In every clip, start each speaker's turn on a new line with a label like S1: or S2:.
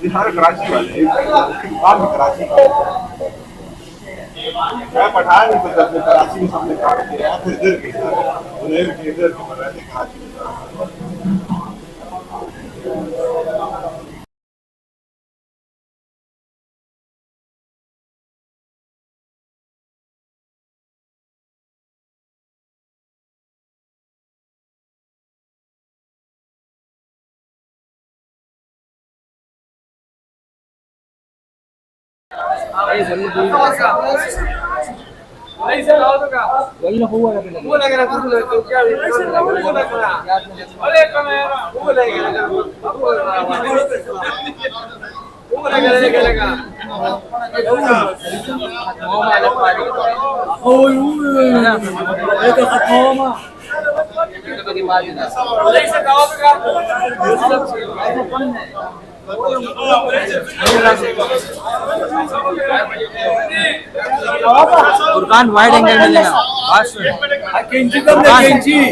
S1: ये सारे कराची वाले बाहर में कराची का मैं पठान नहीं पता अपने कराची में सबने काम किया फिर इधर के उन्हें के इधर के बना थे कराची में
S2: फुरकान वाइड एंगल में लेना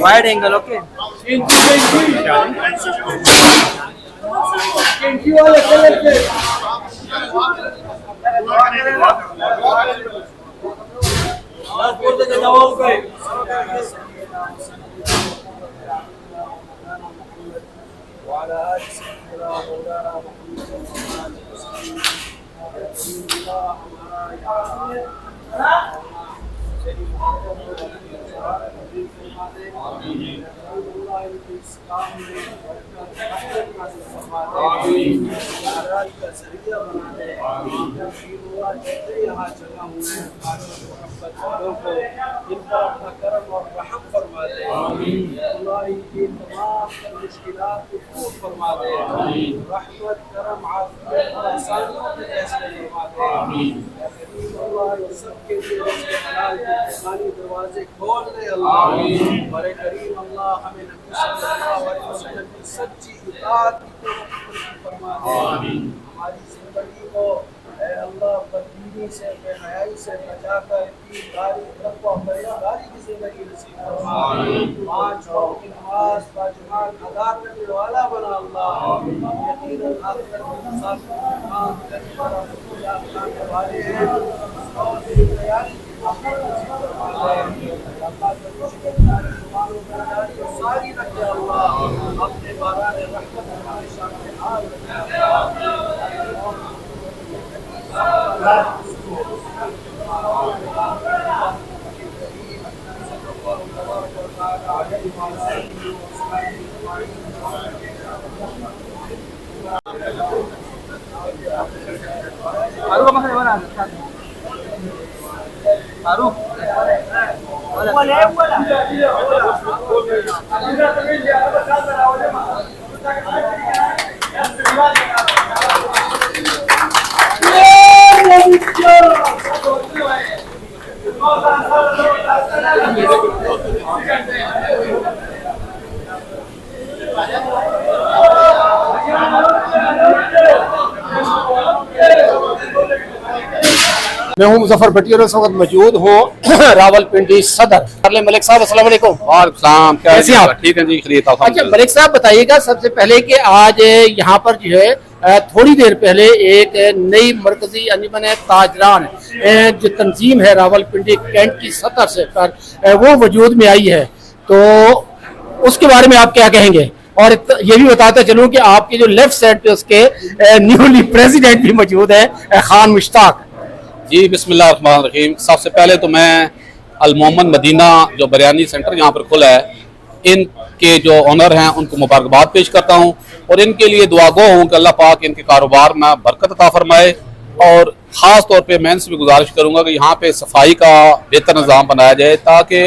S2: वाइड एंगल ओके
S3: दरवाजे खोल दे अल्लाह बड़े करीम अल्लाह हमें नबी सल्लल्लाहु अलैहि वसल्लम की सच्ची इताअत की तौफीक फरमा दे हमारी जिंदगी को ऐ अल्लाह बददीनी से बेहयाई से बचाकर ईमानदारी तकवा परहेजगारी की जिंदगी नसीब फरमा पांच वक्त की नमाज बाजमात अदा करने वाला बना अल्लाह यकीनन आखिरत में इंसान को ईमान करने वाला करने वाले हैं और तैयारी सारी रखे अल्लाह अपने बारान रहमत हमारे सामने हाल
S4: मैं हूं मुजफ्फर भट्टी और इस वक्त मौजूद हूँ रावलपिंडी सदर। मलिक साहब अस्सलाम वालेकुम।
S5: वालेकुम,
S4: कैसे आप?
S5: ठीक है जी, खैरियत।
S4: अच्छा मलिक साहब बताइएगा सबसे पहले कि आज यहाँ पर जो है थोड़ी देर पहले एक नई मरकजी अंजुमन ताजरान जो तंजीम है रावलपिंडी कैंट की सतह से पर वो वजूद में आई है, तो उसके बारे में आप क्या कहेंगे? और ये भी बताते चलूं कि आपके जो लेफ्ट साइड पे उसके न्यूली प्रेसिडेंट भी मौजूद है खान मुश्ताक
S5: जी। बिस्मिल्लाहिर्रहमानिर्रहीम। सबसे पहले तो मैं अल मोहम्मद मदीना जो बिरयानी सेंटर यहाँ पर खुला है, इनके जो ऑनर हैं उनको मुबारकबाद पेश करता हूँ और इनके लिए दुआ गो हूँ कि अल्लाह पाक इनके कारोबार में बरकत अता फरमाए। और ख़ास तौर पे मैं इनसे भी गुजारिश करूँगा कि यहाँ पे सफाई का बेहतर निज़ाम बनाया जाए ताकि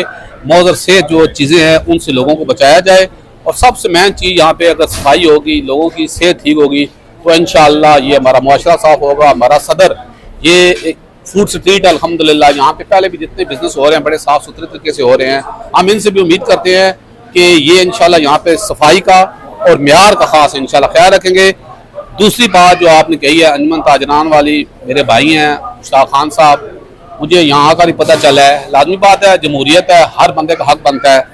S5: मौजर से जो चीज़ें हैं उनसे लोगों को बचाया जाए। और सबसे मेन चीज़ यहाँ पे अगर सफाई होगी, लोगों की सेहत ठीक होगी, तो इंशाअल्लाह ये हमारा मुआशरा साफ होगा। हमारा सदर ये फूड स्ट्रीट अल्हम्दुलिल्लाह यहाँ पे पहले भी जितने बिजनेस हो रहे हैं बड़े साफ़ सुथरे तरीके से हो रहे हैं। हम इनसे भी उम्मीद करते हैं कि ये इंशाल्लाह यहाँ पे सफाई का और म्यार का खास इंशाल्लाह ख्याल रखेंगे। दूसरी बात जो आपने कही है अंजुमन ताजरान वाली, मेरे भाई हैं मुश्ताक खान साहब, मुझे यहाँ आकर ही पता चला है। लाजमी बात है, जमहूरियत है, हर बंदे का हक बनता है।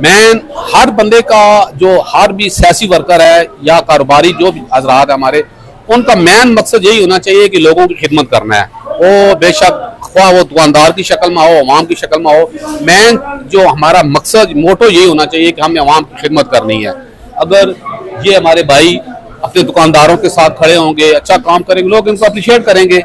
S5: मैं हर बंदे का जो हर भी सियासी वर्कर है या कारोबारी जो भी हजरात है हमारे, उनका मेन मकसद यही होना चाहिए कि लोगों की खिदमत करना है। वो बेशक ख्वाह वो दुकानदार की शक्ल में हो, अवाम की शक्ल में हो, मेन जो हमारा मकसद मोटो यही होना चाहिए कि हमने अवाम की खिदमत करनी है। अगर ये हमारे भाई अपने दुकानदारों के साथ खड़े होंगे, अच्छा काम करेंगे, लोग इनको अप्रिशिएट करेंगे।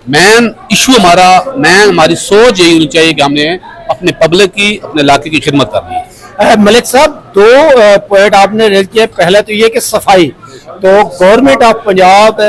S5: मेन इशू हमारी सोच यही होनी चाहिए कि हमने अपने पब्लिक की, अपने इलाके की खिदमत करनी है।
S4: मलिक साहब, दो पॉइंट आपने रेज किया। पहला तो ये कि सफाई, तो government of Punjab,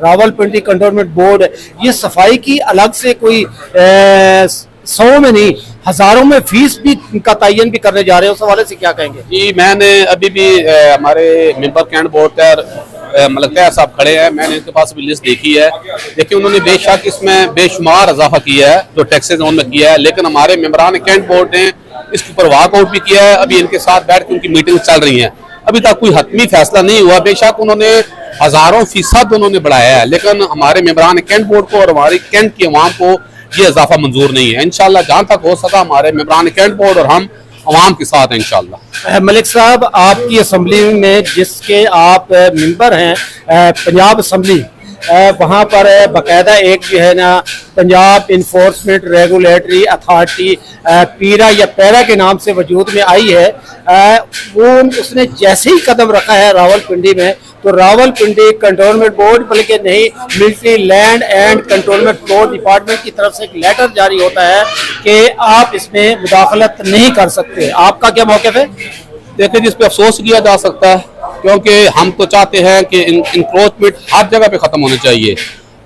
S4: Rawalpindi cantonment board, ये सफाई की अलग से कोई 100 में नहीं हजारों में फीस भी का तयन भी करने जा रहे हैं, उस हवाले से क्या कहेंगे?
S5: जी, मैंने अभी भी हमारे मेंबर कैंट बोर्ड तैयार मलिक तैयार साहब खड़े हैं, मैंने इनके पास भी लिस्ट देखी है। देखिए, उन्होंने बेशक इसमें बेशुमार इजाफा किया है जो टैक्सेज उन्होंने किया है, लेकिन हमारे मेंबरान कैंट बोर्ड ने इसके ऊपर वॉकआउट भी किया है। अभी इनके साथ बैठ के उनकी मीटिंग चल रही है, अभी तक कोई हतमी फैसला नहीं हुआ। बेशक उन्होंने हजारों फीसद उन्होंने बढ़ाया है, लेकिन हमारे मेंबरान कैंट बोर्ड को और हमारी कैंट की अवाम को ये इजाफा मंजूर नहीं है। इंशाल्लाह जहां तक हो सका हमारे मेंबरान कैंट बोर्ड और हम अवाम के साथ हैं इंशाल्लाह।
S4: मलिक साहब, आपकी असम्बली में जिसके आप मेंबर हैं, पंजाब असम्बली, वहाँ पर बाकायदा एक जो है ना पंजाब इन्फोर्समेंट रेगुलेटरी अथॉरिटी पीरा या पैरा के नाम से वजूद में आई है। वो उसने जैसे ही कदम रखा है रावलपिंडी में, तो रावलपिंडी कंटोनमेंट बोर्ड बल्कि नहीं, military land and cantonment board department की तरफ से एक लेटर जारी होता है कि आप इसमें मुदाखलत नहीं कर सकते। आपका क्या मौक़िफ़ है?
S5: देखिए, जिस पे अफसोस किया जा सकता है, क्योंकि हम तो चाहते हैं कि इंक्रोचमेंट हर जगह पे ख़त्म होनी चाहिए।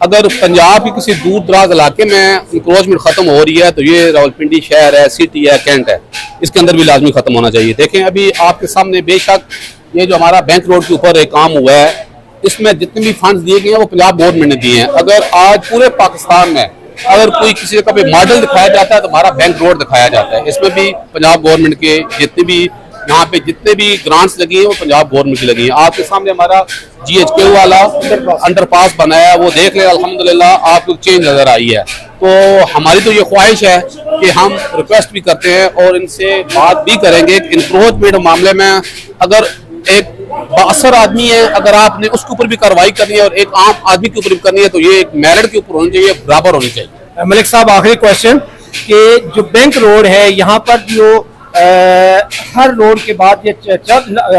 S5: अगर पंजाब के किसी दूर दराज इलाके में इंक्रोचमेंट ख़त्म हो रही है तो ये रावलपिंडी शहर है, सिटी है, कैंट है, इसके अंदर भी लाजमी ख़त्म होना चाहिए। देखें, अभी आपके सामने बेशक ये जो हमारा बैंक रोड के ऊपर एक काम हुआ है, इसमें जितने भी फंड्स दिए गए हैं वो पंजाब गवर्नमेंट ने दिए हैं। अगर आज पूरे पाकिस्तान में अगर कोई किसी जगह पे मॉडल दिखाया जाता है तो हमारा बैंक रोड दिखाया जाता है। इसमें भी पंजाब गवर्नमेंट के जितने भी यहाँ पे जितने भी ग्रांट्स लगी हैं वो पंजाब गवर्नमेंट की लगी हैं। आपके सामने हमारा GHQ वाला अंडरपास बनाया है, वो देख ले, अल्हम्दुलिल्लाह आपको चेंज नजर आई है। तो हमारी तो ये ख्वाहिश है कि हम रिक्वेस्ट भी करते हैं और इनसे बात भी करेंगे कि इंक्रोचमेंट मामले में अगर एक बाअसर आदमी है, अगर आपने उसके ऊपर भी कार्रवाई करनी है और एक आम आदमी के ऊपर भी करनी है तो ये एक मेरिट के ऊपर होनी चाहिए, बराबर होनी चाहिए।
S4: मलिक साहब, आखिरी क्वेश्चन कि जो बैंक रोड है यहाँ पर जो हर रोड के बाद ये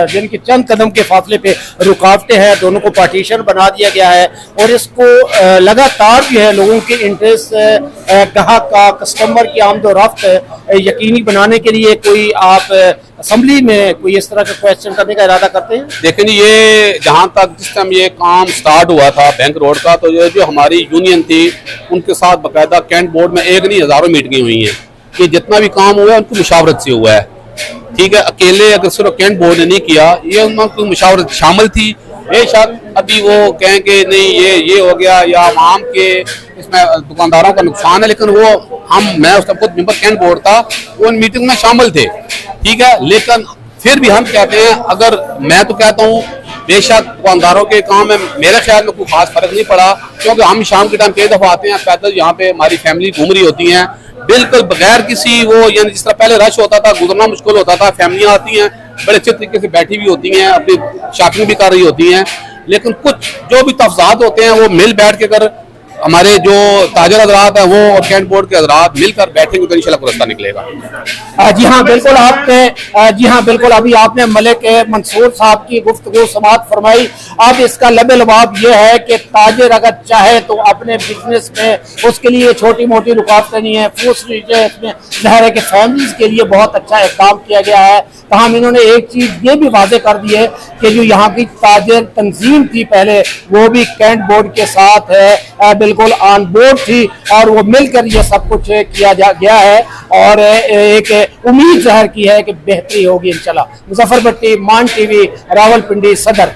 S4: जिनके चंद कदम के फासले पे रुकावटें हैं, दोनों को पार्टीशन बना दिया गया है और इसको लगातार जो है लोगों के इंटरेस्ट, ग्राहक का, कस्टमर की आमदोरफ्त यकीनी बनाने के लिए कोई आप असम्बली में कोई इस तरह का क्वेश्चन करने का इरादा करते हैं?
S5: लेकिन ये जहाँ तक जिस टाइम ये काम स्टार्ट हुआ था बैंक रोड का, तो ये जो हमारी यूनियन थी उनके साथ बाकायदा कैंट बोर्ड में एक नहीं हजारों मीटिंगें हुई हैं कि जितना भी काम हुआ है उनकी मुशावरत से हुआ है। ठीक है, अकेले अगर सिर्फ कैंट बोर्ड ने नहीं किया, ये उनकी मुशावरत शामिल थी। बेशक अभी वो कहें कि नहीं ये हो गया या आम के इसमें दुकानदारों का नुकसान है, लेकिन वो मैं उस टाइम खुद मेंबर कैंट बोर्ड था, वो उन मीटिंग में शामिल थे। ठीक है, लेकिन फिर भी हम कहते हैं, अगर मैं तो कहता हूँ बेशक दुकानदारों के काम में मेरे ख्याल में कोई खास फर्क नहीं पड़ा, क्योंकि हम शाम के टाइम कई दफा आते हैं पैदल, यहाँ पे हमारी फैमिली घूम रही होती हैं बिल्कुल बगैर किसी वो, यानी जिस तरह पहले रश होता था, गुजरना मुश्किल होता था, फैमिलियां आती हैं बड़े अच्छे तरीके से बैठी भी होती हैं, अपनी शॉपिंग भी कर रही होती हैं, लेकिन कुछ जो भी तफजात होते हैं वो मिल बैठ के अगर हमारे जो ताजर हजरात है वो और कैंट बोर्ड के हजरात मिलकर बैठेंगे तो इंशाल्लाह रास्ता निकलेगा।
S4: जी हाँ बिल्कुल, अभी आपने मलिक मंसूर साहब की गुफ्तगू समाअत फरमाई। अब इसका लबे लबाब ये है कि ताजिर अगर चाहे तो अपने बिजनेस में उसके लिए छोटी मोटी रुकावटें नहीं है, दूसरी इसमें ज़ाहिर है कि फैमिलीज के लिए बहुत अच्छा इक़दाम किया गया है। तमाम इन्होंने एक चीज़ ये भी वाज़े कर दी है कि जो यहाँ की ताजिर तंजीम थी पहले, वो भी कैंट बोर्ड के साथ है, बिल्कुल ऑन बोर्ड थी और वो मिलकर ये सब कुछ किया गया है और एक उम्मीद जाहिर की है कि बेहतरी होगी इंशाल्लाह। मुजफ्फर भट्टी, मान टीवी, रावलपिंडी सदर।